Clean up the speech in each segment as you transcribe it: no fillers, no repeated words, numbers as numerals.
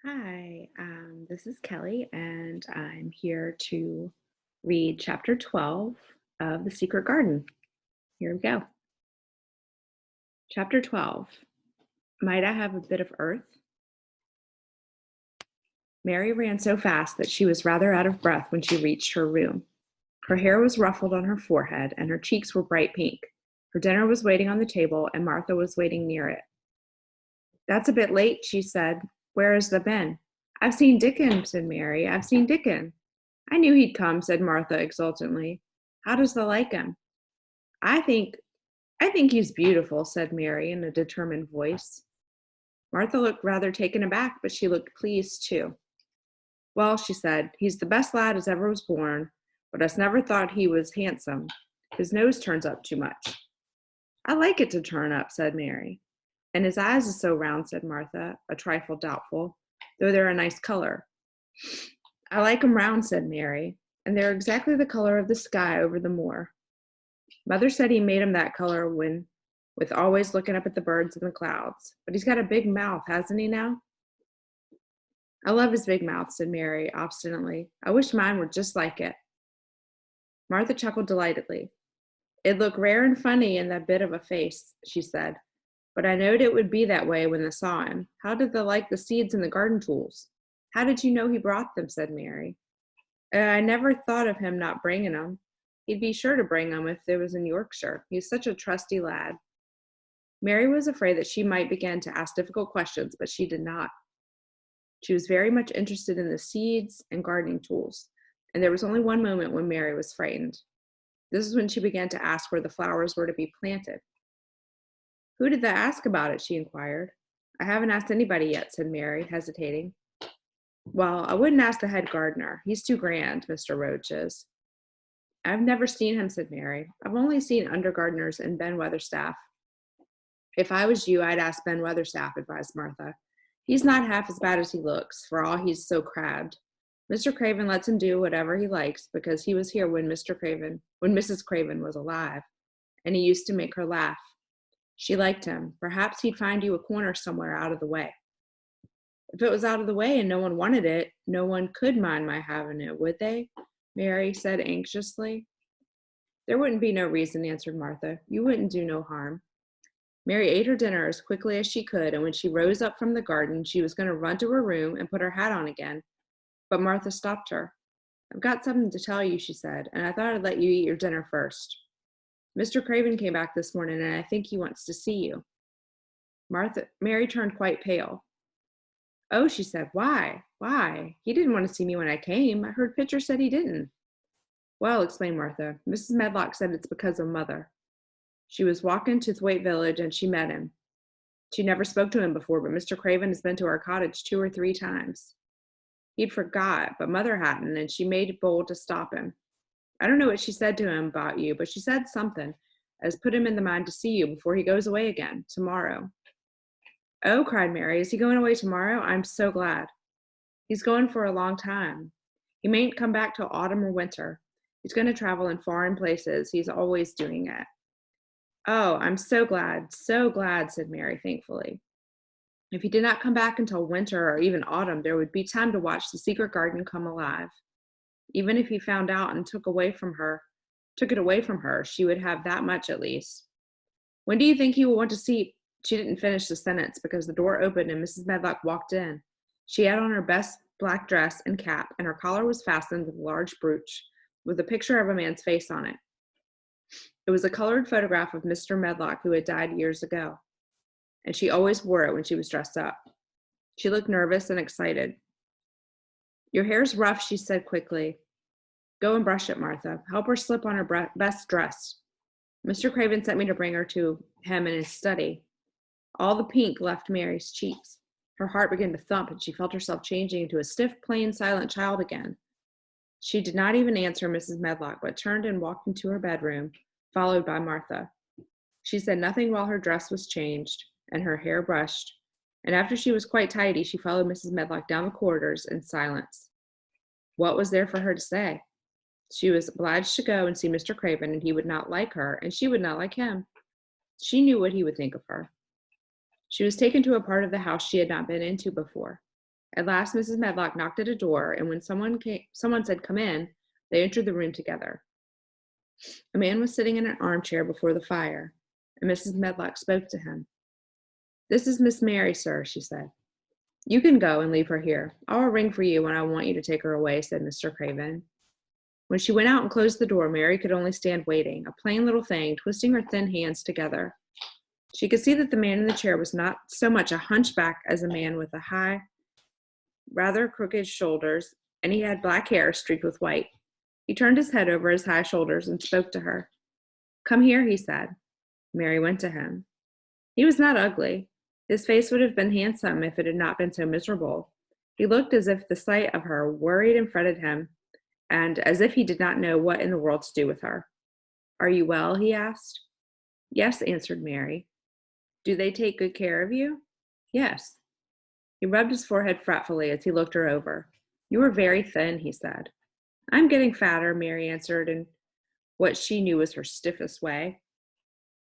Hi, this is Kelly, and I'm here to read chapter 12 of The Secret Garden. Here we go. Chapter 12. Might I have a bit of earth? Mary ran so fast that she was rather out of breath when she reached her room. Her hair was ruffled on her forehead, and her cheeks were bright pink. Her dinner was waiting on the table, and Martha was waiting near it. That's a bit late, she said. Where has the bin? I've seen Dickon, said Mary. I've seen Dickon. I knew he'd come, said Martha exultantly. How does the like him? I think I think he's beautiful, said Mary in a determined voice. Martha looked rather taken aback, but she looked pleased too. Well, she said, he's the best lad as ever was born, but us never thought he was handsome. His nose turns up too much. I like it to turn up, said Mary. And his eyes is so round, said Martha, a trifle doubtful, though they're a nice color. I like 'em round, said Mary, and they're exactly the color of the sky over the moor. Mother said he made 'em that color with always looking up at the birds and the clouds. But he's got a big mouth, hasn't he now? I love his big mouth, said Mary obstinately. I wish mine were just like it. Martha chuckled delightedly. It'd look rare and funny in that bit of a face, she said. But I knowed it would be that way when they saw him. How did they like the seeds and the garden tools? How did you know he brought them? Said Mary. I never thought of him not bringing 'em. He'd be sure to bring 'em if they was in Yorkshire. He's such a trusty lad. Mary was afraid that she might begin to ask difficult questions, but she did not. She was very much interested in the seeds and gardening tools, and there was only one moment when Mary was frightened. This is when she began to ask where the flowers were to be planted. Who did they ask about it? She inquired. I haven't asked anybody yet, said Mary, hesitating. Well, I wouldn't ask the head gardener. He's too grand, Mr. Roach is. I've never seen him, said Mary. I've only seen under gardeners and Ben Weatherstaff. If I was you, I'd ask Ben Weatherstaff, advised Martha. He's not half as bad as he looks, for all he's so crabbed. Mr. Craven lets him do whatever he likes because he was here when Mrs. Craven was alive, and he used to make her laugh. She liked him. Perhaps he'd find you a corner somewhere out of the way. If it was out of the way and no one wanted it, no one could mind my having it, would they? Mary said anxiously. There wouldn't be no reason, answered Martha. You wouldn't do no harm. Mary ate her dinner as quickly as she could, and when she rose up from the garden, she was going to run to her room and put her hat on again. But Martha stopped her. I've got something to tell you, she said, and I thought I'd let you eat your dinner first. Mr. Craven came back this morning, and I think he wants to see you. Mary turned quite pale. Oh, she said, why? Why? He didn't want to see me when I came. I heard Pitcher said he didn't. Well, explained Martha, Mrs. Medlock said it's because of Mother. She was walking to Thwaite Village and she met him. She never spoke to him before, but Mr. Craven has been to our cottage 2 or 3 times. He'd forgot, but Mother hadn't, and she made bold to stop him. I don't know what she said to him about you, but she said something as put him in the mind to see you before he goes away again, tomorrow. Oh, cried Mary, is he going away tomorrow? I'm so glad. He's going for a long time. He mayn't come back till autumn or winter. He's going to travel in foreign places. He's always doing it. Oh, I'm so glad, said Mary thankfully. If he did not come back until winter or even autumn, there would be time to watch the secret garden come alive. Even if he found out and took it away from her, she would have that much at least. When do you think he will want to see? She didn't finish the sentence because the door opened and Mrs. Medlock walked in. She had on her best black dress and cap, and her collar was fastened with a large brooch with a picture of a man's face on it. It was a colored photograph of Mr. Medlock, who had died years ago, and she always wore it when she was dressed up. She looked nervous and excited. Your hair's rough, she said quickly. Go and brush it, Martha. Help her slip on her best dress. Mr. Craven sent me to bring her to him in his study. All the pink left Mary's cheeks. Her heart began to thump, and she felt herself changing into a stiff, plain, silent child again. She did not even answer Mrs. Medlock, but turned and walked into her bedroom, followed by Martha. She said nothing while her dress was changed and her hair brushed, and after she was quite tidy, she followed Mrs. Medlock down the corridors in silence. What was there for her to say? She was obliged to go and see Mr. Craven, and he would not like her, and she would not like him. She knew what he would think of her. She was taken to a part of the house she had not been into before. At last, Mrs. Medlock knocked at a door, and when someone said, "Come in," they entered the room together. A man was sitting in an armchair before the fire, and Mrs. Medlock spoke to him. "This is Miss Mary, sir," she said. "You can go and leave her here. I'll ring for you when I want you to take her away," said Mr. Craven. When she went out and closed the door, Mary could only stand waiting, a plain little thing, twisting her thin hands together. She could see that the man in the chair was not so much a hunchback as a man with a high, rather crooked shoulders, and he had black hair streaked with white. He turned his head over his high shoulders and spoke to her. "Come here," he said. Mary went to him. He was not ugly. His face would have been handsome if it had not been so miserable. He looked as if the sight of her worried and fretted him, and as if he did not know what in the world to do with her. "Are you well?" he asked. "Yes," answered Mary. "Do they take good care of you?" "Yes." He rubbed his forehead fretfully as he looked her over. "You are very thin," he said. "I'm getting fatter," Mary answered in what she knew was her stiffest way.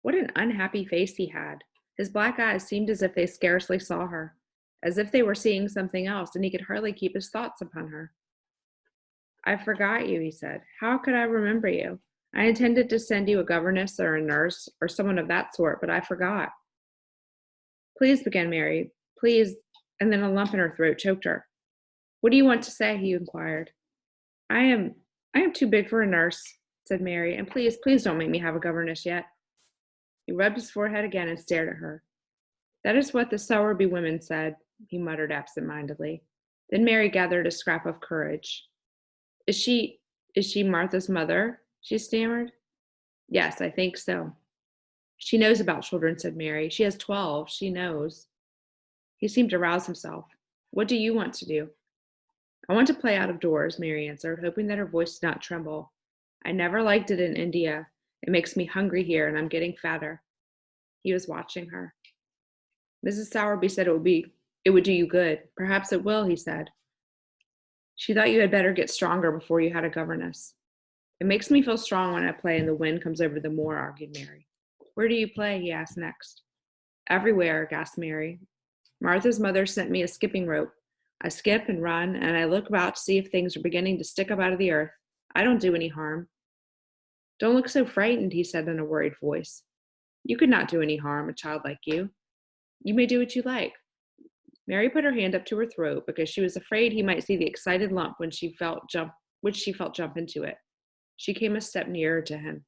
What an unhappy face he had. His black eyes seemed as if they scarcely saw her, as if they were seeing something else, and he could hardly keep his thoughts upon her. "I forgot you," he said. "How could I remember you? I intended to send you a governess or a nurse or someone of that sort, but I forgot." "Please," began Mary, "please," and then a lump in her throat choked her. "What do you want to say?" he inquired. I am too big for a nurse," said Mary, "and please don't make me have a governess yet." He rubbed his forehead again and stared at her. "That is what the Sowerby women said," he muttered absent-mindedly. Then Mary gathered a scrap of courage. Is she Martha's mother?" she stammered. "Yes, I think so." "She knows about children," said Mary. "She has 12. She knows." He seemed to rouse himself. "What do you want to do?" "I want to play out of doors," Mary answered, hoping that her voice did not tremble. "I never liked it in India. It makes me hungry here, and I'm getting fatter." He was watching her. "Mrs. Sowerby said it would do you good. Perhaps it will," he said. "She thought you had better get stronger before you had a governess." "It makes me feel strong when I play and the wind comes over the moor," argued Mary. "Where do you play?" he asked next. "Everywhere," gasped Mary. "Martha's mother sent me a skipping rope. I skip and run, and I look about to see if things are beginning to stick up out of the earth. I don't do any harm." "Don't look so frightened," he said in a worried voice. "You could not do any harm, a child like you. You may do what you like." Mary put her hand up to her throat because she was afraid he might see the excited lump which she felt jump into it. She came a step nearer to him.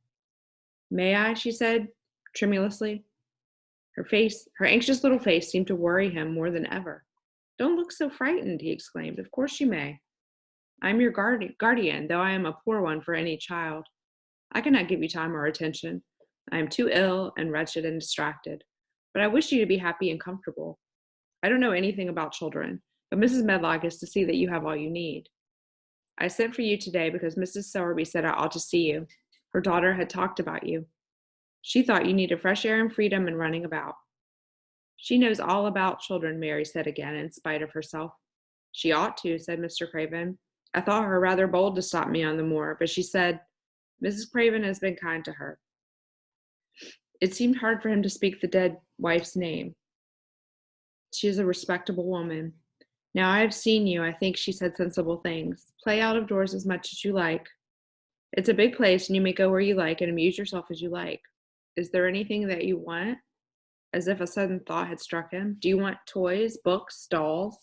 "May I?" she said tremulously. Her anxious little face seemed to worry him more than ever. "Don't look so frightened," he exclaimed. "Of course you may. I am your guardian, though I am a poor one for any child. I cannot give you time or attention. I am too ill and wretched and distracted. But I wish you to be happy and comfortable. I don't know anything about children, but Mrs. Medlock is to see that you have all you need. I sent for you today because Mrs. Sowerby said I ought to see you. Her daughter had talked about you. She thought you needed fresh air and freedom and running about." "She knows all about children," Mary said again, in spite of herself. "She ought to," said Mr. Craven. "I thought her rather bold to stop me on the moor, but she said, Mrs. Craven has been kind to her." It seemed hard for him to speak the dead wife's name. "She is a respectable woman. Now I have seen you, I think she said sensible things. Play out of doors as much as you like. It's a big place, and you may go where you like and amuse yourself as you like. Is there anything that you want?" As if a sudden thought had struck him. "Do you want toys, books, dolls?"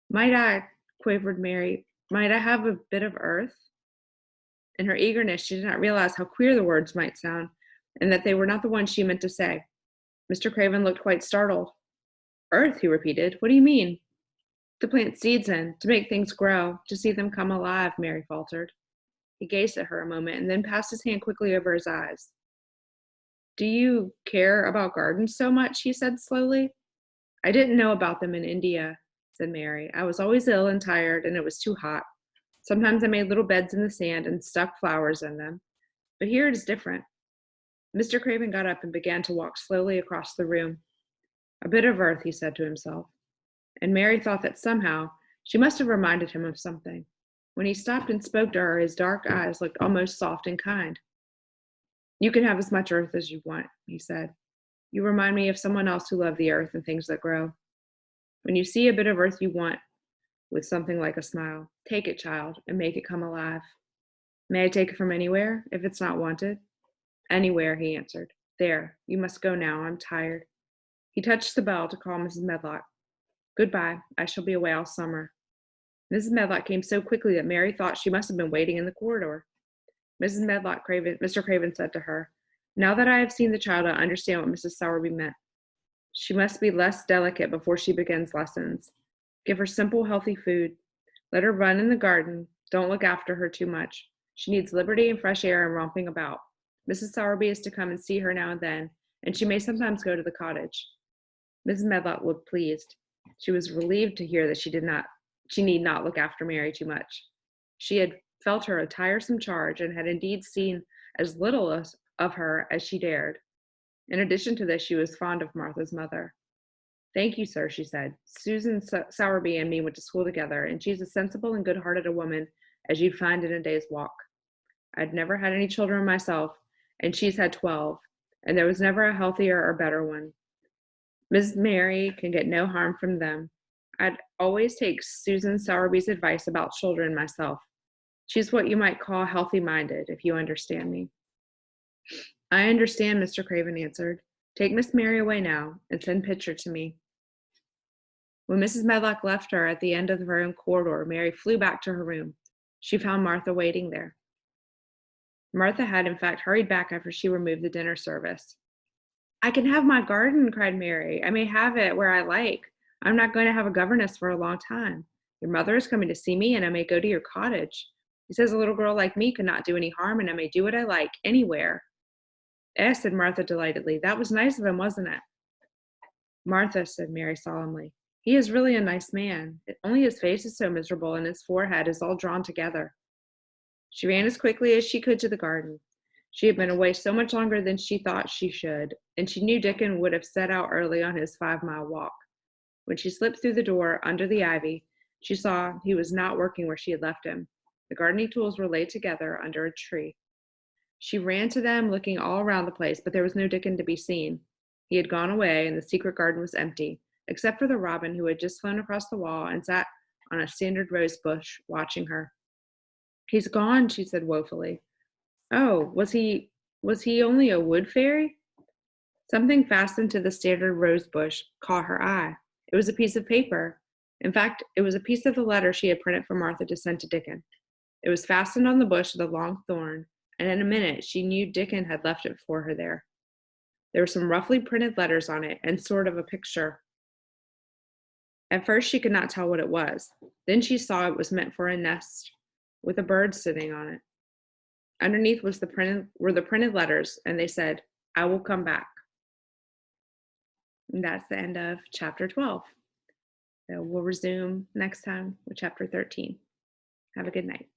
"Might I," quavered Mary, "might I have a bit of earth?" In her eagerness, she did not realize how queer the words might sound, and that they were not the ones she meant to say. Mr. Craven looked quite startled. "Earth," he repeated. "What do you mean?" "To plant seeds in, to make things grow, to see them come alive," Mary faltered. He gazed at her a moment and then passed his hand quickly over his eyes. "Do you care about gardens so much?" he said slowly. "I didn't know about them in India," said Mary. "I was always ill and tired, and it was too hot. Sometimes I made little beds in the sand and stuck flowers in them. But here it is different." Mr. Craven got up and began to walk slowly across the room. "A bit of earth," he said to himself. And Mary thought that somehow she must have reminded him of something. When he stopped and spoke to her, his dark eyes looked almost soft and kind. "You can have as much earth as you want," he said. "You remind me of someone else who loved the earth and things that grow. When you see a bit of earth you want, with something like a smile. Take it, child, and make it come alive. May I take it from anywhere, if it's not wanted? Anywhere, he answered. There, you must go now. I'm tired. He touched the bell to call Mrs. Medlock. Goodbye. I shall be away all summer. Mrs. Medlock came so quickly that Mary thought she must have been waiting in the corridor. Mr. Craven said to her, now that I have seen the child, I understand what Mrs. Sowerby meant. She must be less delicate before she begins lessons. Give her simple, healthy food. Let her run in the garden. Don't look after her too much. She needs liberty and fresh air and romping about. Mrs. Sowerby is to come and see her now and then, and she may sometimes go to the cottage. Mrs. Medlock looked pleased. She was relieved to hear that she need not look after Mary too much. She had felt her a tiresome charge, and had indeed seen as little of her as she dared. In addition to this, she was fond of Martha's mother. Thank you, sir, she said. Susan Sowerby and me went to school together, and she's as sensible and good-hearted a woman as you'd find in a day's walk. I'd never had any children myself, and she's had 12, and there was never a healthier or better one. Miss Mary can get no harm from them. I'd always take Susan Sowerby's advice about children myself. She's what you might call healthy-minded, if you understand me. I understand, Mr. Craven answered. Take Miss Mary away now, and send Pitcher to me. When Mrs. Medlock left her at the end of her own corridor, Mary flew back to her room. She found Martha waiting there. Martha had, in fact, hurried back after she removed the dinner service. I can have my garden, cried Mary. I may have it where I like. I'm not going to have a governess for a long time. Your mother is coming to see me, and I may go to your cottage. He says a little girl like me could not do any harm, and I may do what I like, anywhere. Yes, said Martha delightedly. That was nice of him, wasn't it? Martha, said Mary solemnly, he is really a nice man. Only his face is so miserable, and his forehead is all drawn together. She ran as quickly as she could to the garden. She had been away so much longer than she thought she should, and she knew Dickon would have set out early on his 5-mile walk. When she slipped through the door under the ivy, she saw he was not working where she had left him. The gardening tools were laid together under a tree. She ran to them, looking all around the place, but there was no Dickon to be seen. He had gone away, and the secret garden was empty, except for the robin who had just flown across the wall and sat on a standard rose bush, watching her. He's gone, she said woefully. Oh, was he only a wood fairy? Something fastened to the standard rose bush caught her eye. It was a piece of paper. In fact, it was a piece of the letter she had printed for Martha to send to Dickon. It was fastened on the bush with a long thorn, and in a minute she knew Dickon had left it for her there. There were some roughly printed letters on it and sort of a picture. At first she could not tell what it was. Then she saw it was meant for a nest with a bird sitting on it. Underneath were the printed letters, and they said, I will come back. And that's the end of chapter 12. So we'll resume next time with chapter 13. Have a good night.